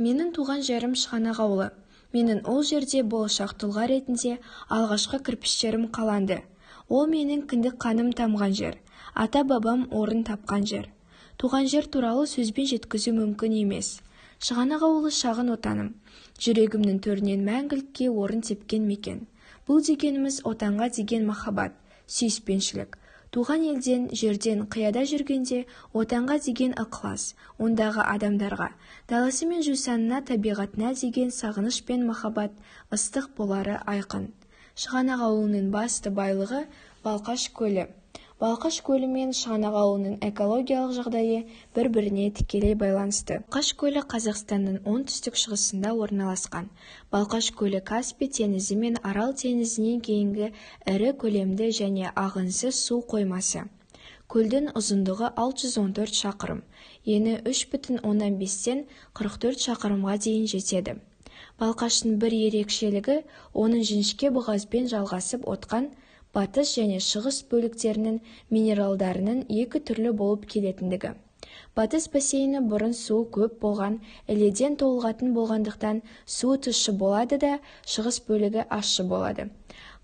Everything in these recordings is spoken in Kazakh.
Менің туған жерім Шығанақ ауылы. Менің ол жерде болашақ тұлға ретінде алғашқы кірпіштерім қаланды. Ол менің кіндік қаным тамған жер. Ата-бабам орын тапқан жер. Туған жер туралы сөзбен жеткізу мүмкін емес. Шығанақ ауылы шағын отаным. Жүрегімнің төрінен мәңгілікке орын тепкен мекен. Бұл дегеніміз отанға деген махаббат, сүйіспеншілік. Туған елден, жерден, қияда жүргенде отанға деген ықылас, ондағы адамдарға, даласы мен жусанына, табиғатына деген сағыныш пен махаббат ыстық болары айқын. Шығанақ ауылының басты байлығы Балқаш көлі. Балқаш көлі мен Шығанақ ауылының экологиялық жағдайы бір-біріне тікелей байланысты. Балқаш көлі Қазақстанның оңтүстік-шығысында орналасқан. Балқаш көлі Каспий теңізі мен Арал теңізінен кейінгі ірі көлемді және ағынсыз су қоймасы. Көлдің ұзындығы 614 шақырым, ені 3,5-тен 44 шақырымға дейін жетеді. Балқаштың бір ерекшелігі оның жіңішке бұғазбен жалғасып отқан батыс және шығыс бөліктерінің минералдарының екі түрлі болып келетіндігі. Батыс бассейні бұрын суы көп болған іледен толығатын болғандықтан суы тұщы болады да, шығыс бөлігі ащы болады.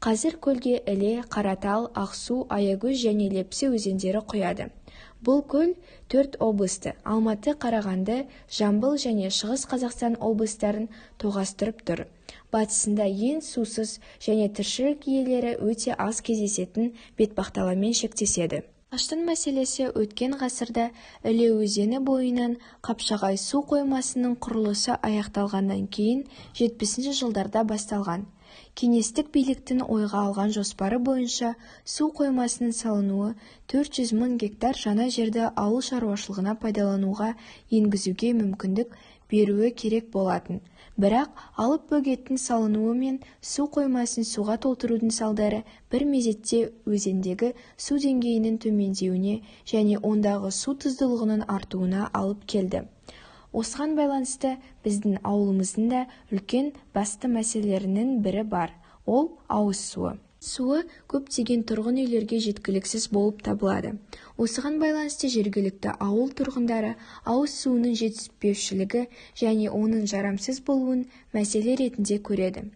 Қазір көлге Іле, Қаратал, Ақсу, Аягөз және Лепсі өзендері құяды. Бұл көл 4 облысты Алматы, Қарағанды, Жамбыл және Шығыс Қазақстан облыстарын тоғастырып тұр. Батысында ең сусыз және тіршілік иелері өте аз кездесетін бетпақдаламен шектеседі. Балқаштың мәселесі өткен ғасырда Іле өзені бойынан Қапшағай су қоймасының құрылысы аяқталғаннан кейін 70 жылдарда басталған. Кеңестік биліктің ойға алған жоспары бойынша су қоймасының салынуы 400 мың гектар жаңа жерді ауыл шаруашылығына пайдалануға енгізуге мүмкіндік беруі керек болатын. Бірақ алып бөгеттің салынуы мен су қоймасын суға толтырудың салдары бір мезетте өзендегі су деңгейінің төмендеуіне және ондағы су тұздылығының артуына алып келді. Осыған байланысты біздің ауылымыздың да үлкен басты мәселелерінің бірі бар. Ол ауыз суы. Суы көптеген тұрғын үйлерге жеткіліксіз болып табылады. Осыған байланысты жергілікті ауыл тұрғындары ауыз суының жетіспеушілігі және оның жарамсыз болуын мәселе ретінде көреді.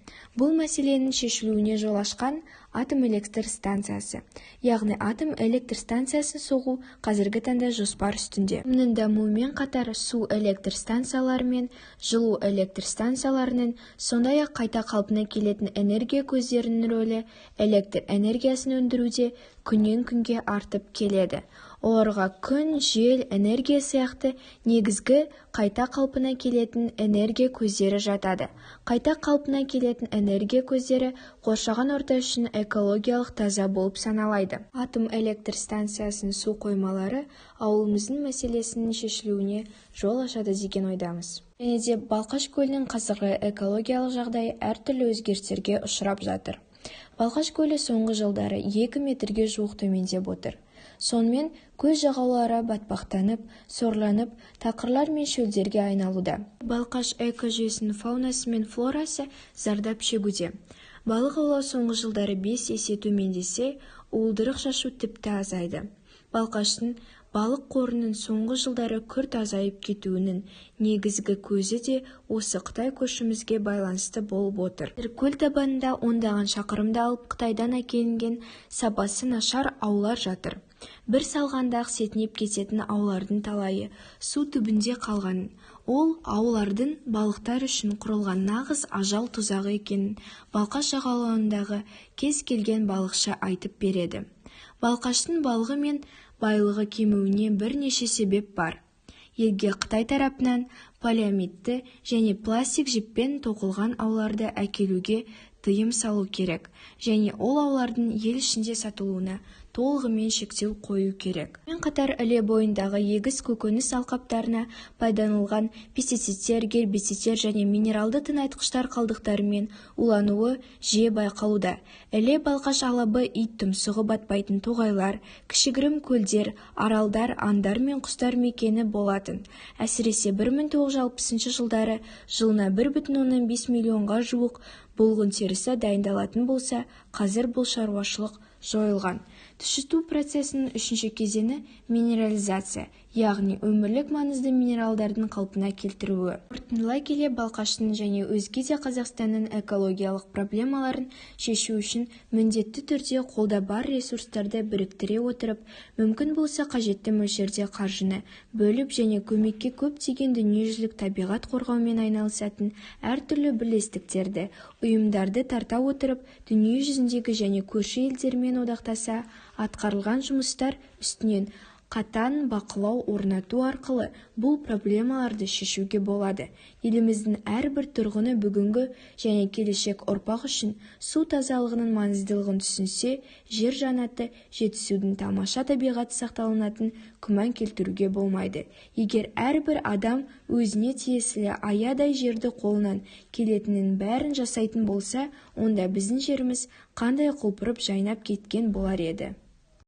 Бұл мәселенің шешілуіне жол ашқан атом электр станциясы, яғни атом электр станциясын соғу қазіргі таңда жоспар үстінде. Оның дамуымен қатар су электр станциялары мен жылу электр станцияларының, сондай-ақ қайта қалпына келетін энергия көздерінің рөлі электр энергиясын өндіруде күннен күнге артып келеді. Оларға күн, жел, энергия сияқты негізгі қайта қалпына келетін энергия көздері жатады. Қайта қалпына келетін энергия көздері қоршаған орта үшін экологиялық таза болып саналайды. Атом электр станциясының су қоймалары ауылымыздың мәселесінің шешілуіне жол ашады деген ойдамыз. Және де Балқаш көлінің қазіргі экологиялық жағдайы әртүрлі өзгерістерге ұшырап жатыр. Балқаш көлі соңғы жылдары 2 метрге жуық төмендеп отыр. Сонымен көз жағалары батпақтанып, сорланып, тақырлар мен шөлдерге айналуда. Балқаш экожүйесінің фаунасы мен флорасы зардап шегуде. Балық аулау соңғы жылдары 5 есе төмендесе, уылдырық шашу тіпті азайды. Балқаштың балық қорының соңғы жылдары күрт азайып кетуінің негізгі көзі де осы Қытай көшімізге байланысты болып отыр. Көл табанында ондаған шақырымды алып Қытайдан әкелінген сапасы нашар аулар жатыр. Бір салғанда сетінеп кететін аулардың талайы су түбінде қалғанын, ол аулардың балықтар үшін құрылған нағыз ажал тұзағы екенін Балқаш жағалауындағы кез келген балықшы айтып береді. Балқаштың балығы мен байлығы кемуіне бірнеше себеп бар. Елге Қытай тарапынан полиамидті және пластик жіппен тоқылған ауларды әкелуге тыйым салу керек, және ол аулардың ел ішінде сатылуына толығымен шектеу қою керек. Мен қатар Іле бойындағы егіс көкөніс алқаптарына пайдаланылған пестицидтер, гербицидтер және минералды тыңайтқыштар қалдықтарымен улануы жиі байқалуда. Іле Балқаш алабы ит тұмсығы батпайтын тоғайлар, кішігірім көлдер, аралдар, аңдар мен құстар мекені болатын. Әсіресе 1960 жылдары жылына 1,5 миллионға жуық бұлғын терісі дайындалатын болса, қазір бұл шаруашылық жойылған. Тұщыту процесінің үшінші кезеңі минерализация, яғни өмірлік маңызды минералдардың қалпына келтіруі. Қорытындылай келе, балқаштың және өзге де Қазақстанның экологиялық проблемаларын шешу үшін міндетті түрде қолда бар ресурстарды біріктіре отырып, мүмкін болса қажетті мөлшерде қаржыны бөліп және көмекке көптеген дүниежүзілік табиғат қорғаумен айналысатын әртүрлі бірлестіктерді, ұйымдарды тарта отырып, дүние жүзіндегі және көрші елдермен одақтаса, атқарылған жұмыстар үстінен қатаң бақылау орнату арқылы бұл проблемаларды шешуге болады. Еліміздің әрбір тұрғыны бүгінгі және келешек ұрпақ үшін су тазалығының маңыздылығын түсінсе, жер жаннаты Жетісудың тамаша табиғаты сақталынатын күмән келтіруге болмайды. Егер әрбір адам өзіне тиесілі аядай жерді қолынан келетінін бәрін жасайтын болса, онда біздің жеріміз қандай құлпырып жайнап кеткен болар еді.